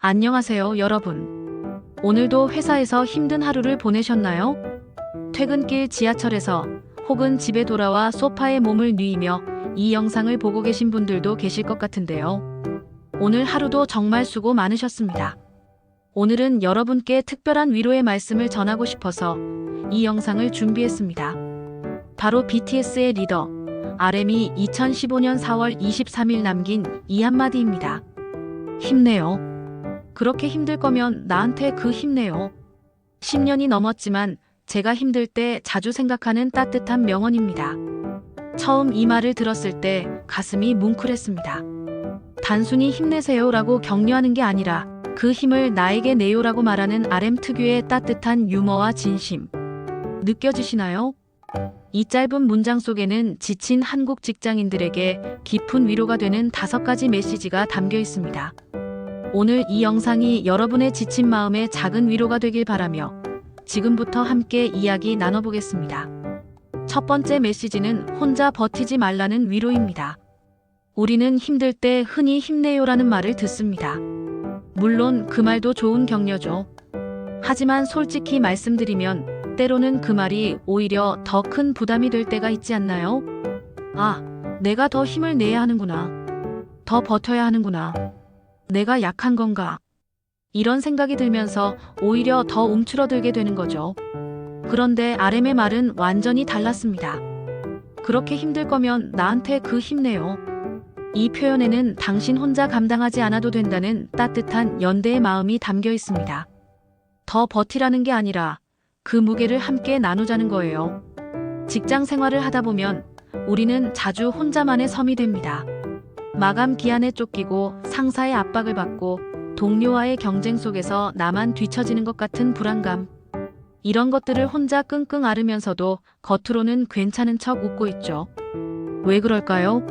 안녕하세요, 여러분. 오늘도 회사에서 힘든 하루를 보내셨나요? 퇴근길 지하철에서 혹은 집에 돌아와 소파에 몸을 뉘이며 이 영상을 보고 계신 분들도 계실 것 같은데요. 오늘 하루도 정말 수고 많으셨습니다. 오늘은 여러분께 특별한 위로의 말씀을 전하고 싶어서 이 영상을 준비했습니다. 바로 BTS의 리더 RM이 2015년 4월 23일 남긴 이 한마디입니다. 힘내요. 그렇게 힘들 거면 나한테 그 힘내요. 10년이 넘었지만 제가 힘들 때 자주 생각하는 따뜻한 명언입니다. 처음 이 말을 들었을 때 가슴이 뭉클했습니다. 단순히 힘내세요라고 격려하는 게 아니라 그 힘을 나에게 내요라고 말하는 RM 특유의 따뜻한 유머와 진심. 느껴지시나요? 이 짧은 문장 속에는 지친 한국 직장인들에게 깊은 위로가 되는 5가지 메시지가 담겨 있습니다. 오늘 이 영상이 여러분의 지친 마음에 작은 위로가 되길 바라며 지금부터 함께 이야기 나눠보겠습니다. 첫 번째 메시지는 혼자 버티지 말라는 위로입니다. 우리는 힘들 때 흔히 힘내요라는 말을 듣습니다. 물론 그 말도 좋은 격려죠. 하지만 솔직히 말씀드리면 때로는 그 말이 오히려 더 큰 부담이 될 때가 있지 않나요? 아, 내가 더 힘을 내야 하는구나. 더 버텨야 하는구나. 내가 약한 건가? 이런 생각이 들면서 오히려 더 움츠러들게 되는 거죠. 그런데 RM의 말은 완전히 달랐습니다. 그렇게 힘들 거면 나한테 그 힘내요. 이 표현에는 당신 혼자 감당하지 않아도 된다는 따뜻한 연대의 마음이 담겨 있습니다. 더 버티라는 게 아니라 그 무게를 함께 나누자는 거예요. 직장 생활을 하다 보면 우리는 자주 혼자만의 섬이 됩니다. 마감 기한에 쫓기고 상사의 압박을 받고 동료와의 경쟁 속에서 나만 뒤처지는 것 같은 불안감. 이런 것들을 혼자 끙끙 앓으면서도 겉으로는 괜찮은 척 웃고 있죠. 왜 그럴까요?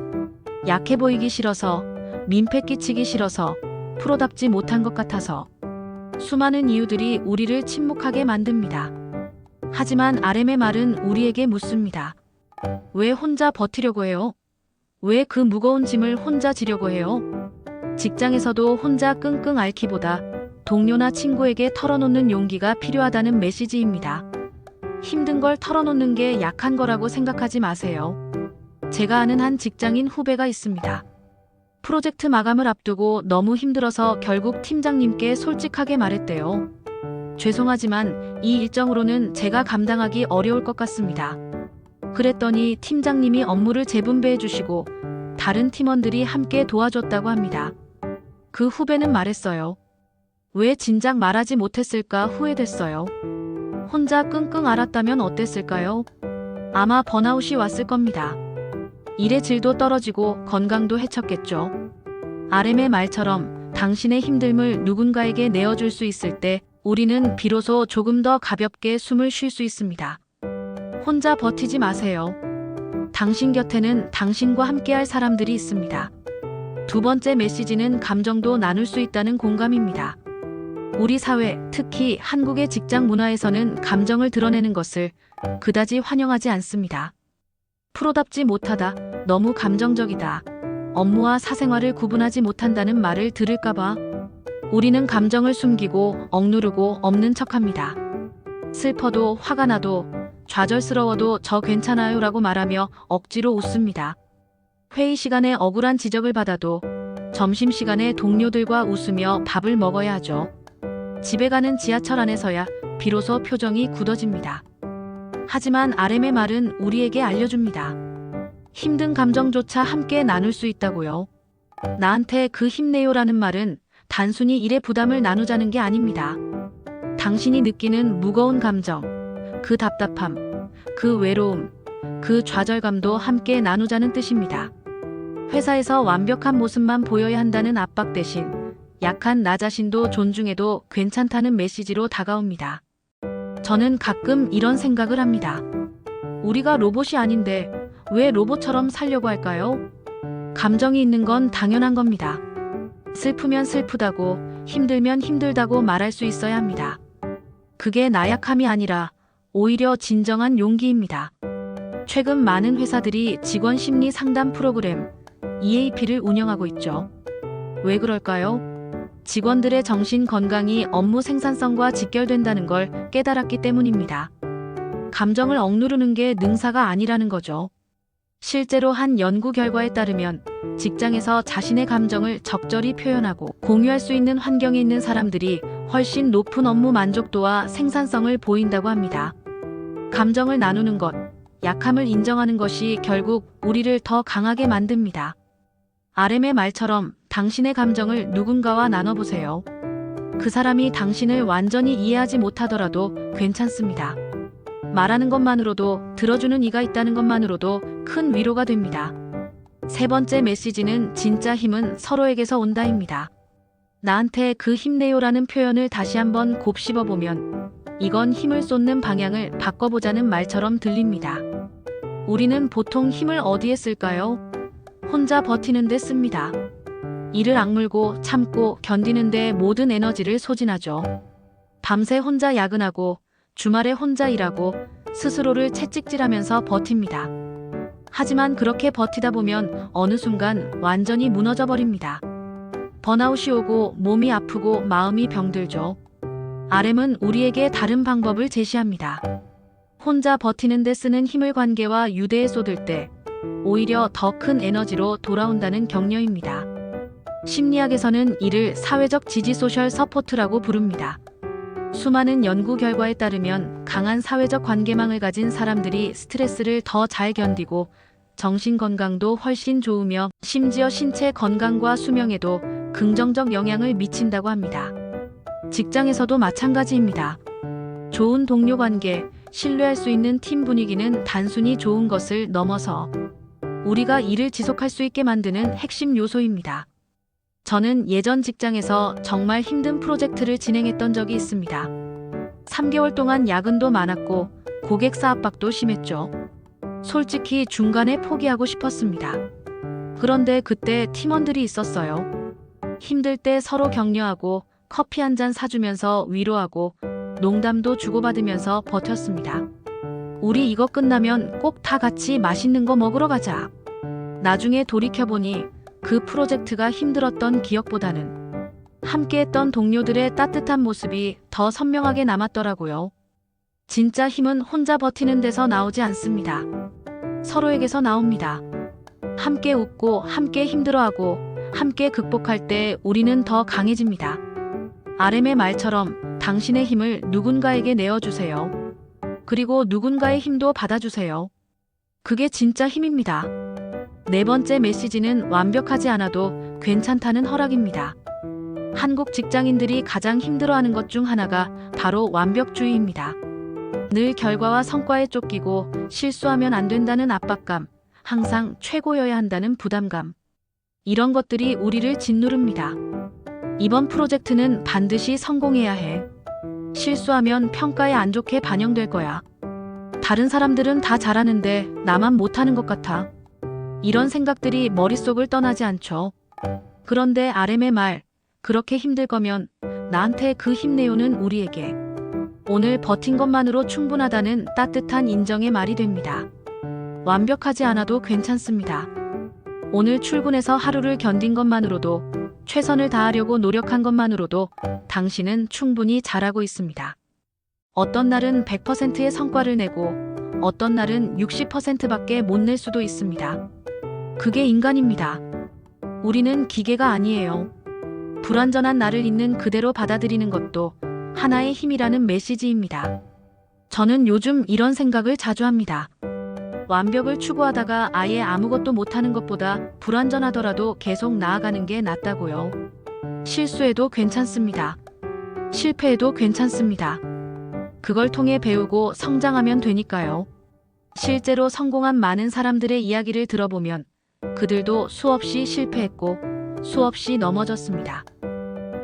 약해 보이기 싫어서, 민폐 끼치기 싫어서, 프로답지 못한 것 같아서. 수많은 이유들이 우리를 침묵하게 만듭니다. 하지만 RM의 말은 우리에게 묻습니다. 왜 혼자 버티려고 해요? 왜 그 무거운 짐을 혼자 지려고 해요? 직장에서도 혼자 끙끙 앓기보다 동료나 친구에게 털어놓는 용기가 필요하다는 메시지입니다. 힘든 걸 털어놓는 게 약한 거라고 생각하지 마세요. 제가 아는 한 직장인 후배가 있습니다. 프로젝트 마감을 앞두고 너무 힘들어서 결국 팀장님께 솔직하게 말했대요. 죄송하지만 이 일정으로는 제가 감당하기 어려울 것 같습니다. 그랬더니 팀장님이 업무를 재분배해 주시고 다른 팀원들이 함께 도와줬다고 합니다. 그 후배는 말했어요. 왜 진작 말하지 못했을까 후회됐어요. 혼자 끙끙 앓았다면 어땠을까요? 아마 번아웃이 왔을 겁니다. 일의 질도 떨어지고 건강도 해쳤겠죠. RM의 말처럼 당신의 힘듦을 누군가에게 내어줄 수 있을 때 우리는 비로소 조금 더 가볍게 숨을 쉴 수 있습니다. 혼자 버티지 마세요. 당신 곁에는 당신과 함께할 사람들이 있습니다. 두 번째 메시지는 감정도 나눌 수 있다는 공감입니다. 우리 사회, 특히 한국의 직장 문화에서는 감정을 드러내는 것을 그다지 환영하지 않습니다. 프로답지 못하다, 너무 감정적이다, 업무와 사생활을 구분하지 못한다는 말을 들을까봐 우리는 감정을 숨기고 억누르고 없는 척합니다. 슬퍼도 화가 나도 좌절스러워도 저 괜찮아요 라고 말하며 억지로 웃습니다. 회의 시간에 억울한 지적을 받아도 점심시간에 동료들과 웃으며 밥을 먹어야 하죠. 집에 가는 지하철 안에서야 비로소 표정이 굳어집니다. 하지만 RM의 말은 우리에게 알려줍니다. 힘든 감정조차 함께 나눌 수 있다고요. 나한테 그 힘내요라는 말은 단순히 일의 부담을 나누자는 게 아닙니다. 당신이 느끼는 무거운 감정, 그 답답함, 그 외로움, 그 좌절감도 함께 나누자는 뜻입니다. 회사에서 완벽한 모습만 보여야 한다는 압박 대신 약한 나 자신도 존중해도 괜찮다는 메시지로 다가옵니다. 저는 가끔 이런 생각을 합니다. 우리가 로봇이 아닌데 왜 로봇처럼 살려고 할까요? 감정이 있는 건 당연한 겁니다. 슬프면 슬프다고, 힘들면 힘들다고 말할 수 있어야 합니다. 그게 나약함이 아니라 오히려 진정한 용기입니다. 최근 많은 회사들이 직원 심리 상담 프로그램 EAP를 운영하고 있죠. 왜 그럴까요? 직원들의 정신 건강이 업무 생산성과 직결된다는 걸 깨달았기 때문입니다. 감정을 억누르는 게 능사가 아니라는 거죠. 실제로 한 연구 결과에 따르면 직장에서 자신의 감정을 적절히 표현하고 공유할 수 있는 환경에 있는 사람들이 훨씬 높은 업무 만족도와 생산성을 보인다고 합니다. 감정을 나누는 것, 약함을 인정하는 것이 결국 우리를 더 강하게 만듭니다. RM의 말처럼 당신의 감정을 누군가와 나눠보세요. 그 사람이 당신을 완전히 이해하지 못하더라도 괜찮습니다. 말하는 것만으로도, 들어주는 이가 있다는 것만으로도 큰 위로가 됩니다. 세 번째 메시지는 진짜 힘은 서로에게서 온다입니다. 나한테 그 힘내요라는 표현을 다시 한번 곱씹어보면 이건 힘을 쏟는 방향을 바꿔보자는 말처럼 들립니다. 우리는 보통 힘을 어디에 쓸까요? 혼자 버티는 데 씁니다. 이를 악물고 참고 견디는 데 모든 에너지를 소진하죠. 밤새 혼자 야근하고 주말에 혼자 일하고 스스로를 채찍질하면서 버팁니다. 하지만 그렇게 버티다 보면 어느 순간 완전히 무너져 버립니다. 번아웃이 오고 몸이 아프고 마음이 병들죠. RM은 우리에게 다른 방법을 제시합니다. 혼자 버티는 데 쓰는 힘을 관계와 유대에 쏟을 때 오히려 더 큰 에너지로 돌아온다는 격려입니다. 심리학에서는 이를 사회적 지지 소셜 서포트라고 부릅니다. 수많은 연구 결과에 따르면 강한 사회적 관계망을 가진 사람들이 스트레스를 더 잘 견디고 정신 건강도 훨씬 좋으며 심지어 신체 건강과 수명에도 긍정적 영향을 미친다고 합니다. 직장에서도 마찬가지입니다. 좋은 동료 관계, 신뢰할 수 있는 팀 분위기는 단순히 좋은 것을 넘어서 우리가 일을 지속할 수 있게 만드는 핵심 요소입니다. 저는 예전 직장에서 정말 힘든 프로젝트를 진행했던 적이 있습니다. 3개월 동안 야근도 많았고 고객사 압박도 심했죠. 솔직히 중간에 포기하고 싶었습니다. 그런데 그때 팀원들이 있었어요. 힘들 때 서로 격려하고 커피 한 잔 사주면서 위로하고 농담도 주고받으면서 버텼습니다. 우리 이거 끝나면 꼭 다 같이 맛있는 거 먹으러 가자. 나중에 돌이켜보니 그 프로젝트가 힘들었던 기억보다는 함께했던 동료들의 따뜻한 모습이 더 선명하게 남았더라고요. 진짜 힘은 혼자 버티는 데서 나오지 않습니다. 서로에게서 나옵니다. 함께 웃고 함께 힘들어하고 함께 극복할 때 우리는 더 강해집니다. RM의 말처럼 당신의 힘을 누군가에게 내어주세요. 그리고 누군가의 힘도 받아주세요. 그게 진짜 힘입니다. 네 번째 메시지는 완벽하지 않아도 괜찮다는 허락입니다. 한국 직장인들이 가장 힘들어하는 것 중 하나가 바로 완벽주의입니다. 늘 결과와 성과에 쫓기고 실수하면 안 된다는 압박감, 항상 최고여야 한다는 부담감. 이런 것들이 우리를 짓누릅니다. 이번 프로젝트는 반드시 성공해야 해. 실수하면 평가에 안 좋게 반영될 거야. 다른 사람들은 다 잘하는데 나만 못하는 것 같아. 이런 생각들이 머릿속을 떠나지 않죠. 그런데 RM의 말, 그렇게 힘들 거면 나한테 그 힘내요는 우리에게 오늘 버틴 것만으로 충분하다는 따뜻한 인정의 말이 됩니다. 완벽하지 않아도 괜찮습니다. 오늘 출근해서 하루를 견딘 것만으로도, 최선을 다하려고 노력한 것만으로도 당신은 충분히 잘하고 있습니다. 어떤 날은 100%의 성과를 내고 어떤 날은 60%밖에 못 낼 수도 있습니다. 그게 인간입니다. 우리는 기계가 아니에요. 불완전한 나를 있는 그대로 받아들이는 것도 하나의 힘이라는 메시지입니다. 저는 요즘 이런 생각을 자주 합니다. 완벽을 추구하다가 아예 아무것도 못하는 것보다 불완전하더라도 계속 나아가는 게 낫다고요. 실수해도 괜찮습니다. 실패해도 괜찮습니다. 그걸 통해 배우고 성장하면 되니까요. 실제로 성공한 많은 사람들의 이야기를 들어보면 그들도 수없이 실패했고 수없이 넘어졌습니다.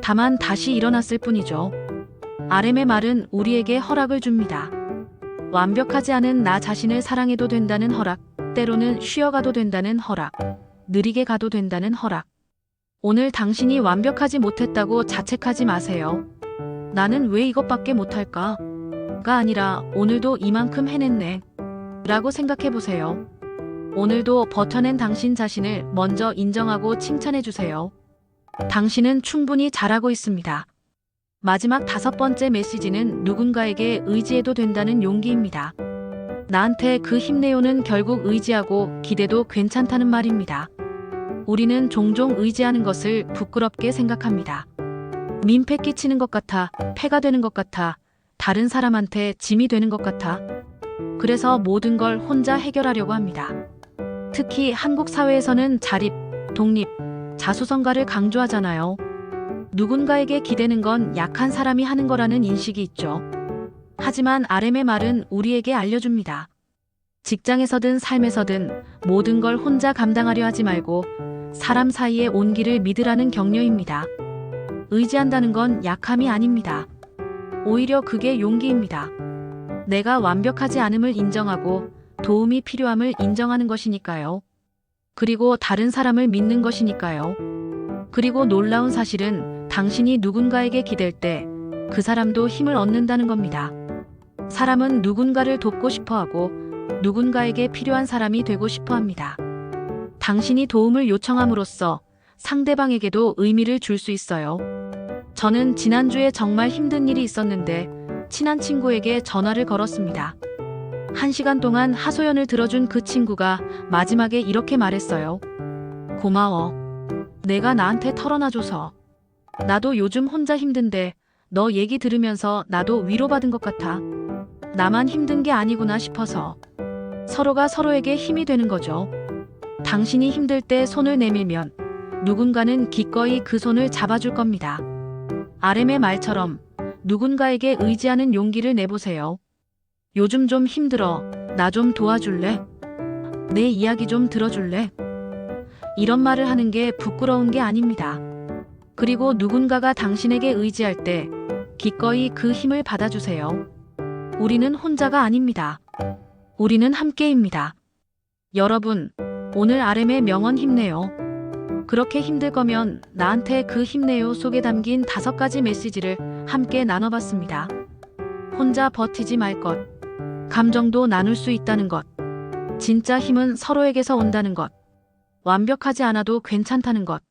다만 다시 일어났을 뿐이죠. RM의 말은 우리에게 허락을 줍니다. 완벽하지 않은 나 자신을 사랑해도 된다는 허락, 때로는 쉬어가도 된다는 허락, 느리게 가도 된다는 허락. 오늘 당신이 완벽하지 못했다고 자책하지 마세요. 나는 왜 이것밖에 못할까? 가 아니라 오늘도 이만큼 해냈네. 라고 생각해보세요. 오늘도 버텨낸 당신 자신을 먼저 인정하고 칭찬해주세요. 당신은 충분히 잘하고 있습니다. 마지막 5번째 메시지는 누군가에게 의지해도 된다는 용기입니다. 나한테 그 힘내요는 결국 의지하고 기대도 괜찮다는 말입니다. 우리는 종종 의지하는 것을 부끄럽게 생각합니다. 민폐 끼치는 것 같아, 폐가 되는 것 같아, 다른 사람한테 짐이 되는 것 같아. 그래서 모든 걸 혼자 해결하려고 합니다. 특히 한국 사회에서는 자립, 독립, 자수성가를 강조하잖아요. 누군가에게 기대는 건 약한 사람이 하는 거라는 인식이 있죠. 하지만 RM의 말은 우리에게 알려줍니다. 직장에서든 삶에서든 모든 걸 혼자 감당하려 하지 말고 사람 사이의 온기를 믿으라는 격려입니다. 의지한다는 건 약함이 아닙니다. 오히려 그게 용기입니다. 내가 완벽하지 않음을 인정하고 도움이 필요함을 인정하는 것이니까요. 그리고 다른 사람을 믿는 것이니까요. 그리고 놀라운 사실은 당신이 누군가에게 기댈 때 그 사람도 힘을 얻는다는 겁니다. 사람은 누군가를 돕고 싶어 하고 누군가에게 필요한 사람이 되고 싶어 합니다. 당신이 도움을 요청함으로써 상대방에게도 의미를 줄 수 있어요. 저는 지난주에 정말 힘든 일이 있었는데 친한 친구에게 전화를 걸었습니다. 1시간 동안 하소연을 들어준 그 친구가 마지막에 이렇게 말했어요. 고마워. 내가 나한테 털어놔줘서. 나도 요즘 혼자 힘든데 너 얘기 들으면서 나도 위로받은 것 같아. 나만 힘든 게 아니구나 싶어서. 서로가 서로에게 힘이 되는 거죠. 당신이 힘들 때 손을 내밀면 누군가는 기꺼이 그 손을 잡아줄 겁니다. RM의 말처럼 누군가에게 의지하는 용기를 내보세요. 요즘 좀 힘들어. 나 좀 도와줄래? 내 이야기 좀 들어줄래? 이런 말을 하는 게 부끄러운 게 아닙니다. 그리고 누군가가 당신에게 의지할 때 기꺼이 그 힘을 받아주세요. 우리는 혼자가 아닙니다. 우리는 함께입니다. 여러분, 오늘 RM의 명언 힘내요. 그렇게 힘들 거면 나한테 그 힘내요 속에 담긴 5가지 메시지를 함께 나눠봤습니다. 혼자 버티지 말 것. 감정도 나눌 수 있다는 것. 진짜 힘은 서로에게서 온다는 것. 완벽하지 않아도 괜찮다는 것.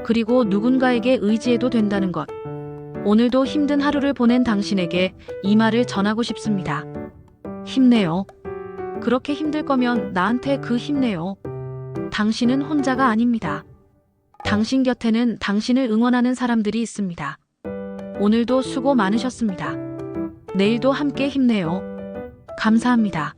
그리고 누군가에게 의지해도 된다는 것. 오늘도 힘든 하루를 보낸 당신에게 이 말을 전하고 싶습니다. 힘내요. 그렇게 힘들 거면 나한테 그 힘내요. 당신은 혼자가 아닙니다. 당신 곁에는 당신을 응원하는 사람들이 있습니다. 오늘도 수고 많으셨습니다. 내일도 함께 힘내요. 감사합니다.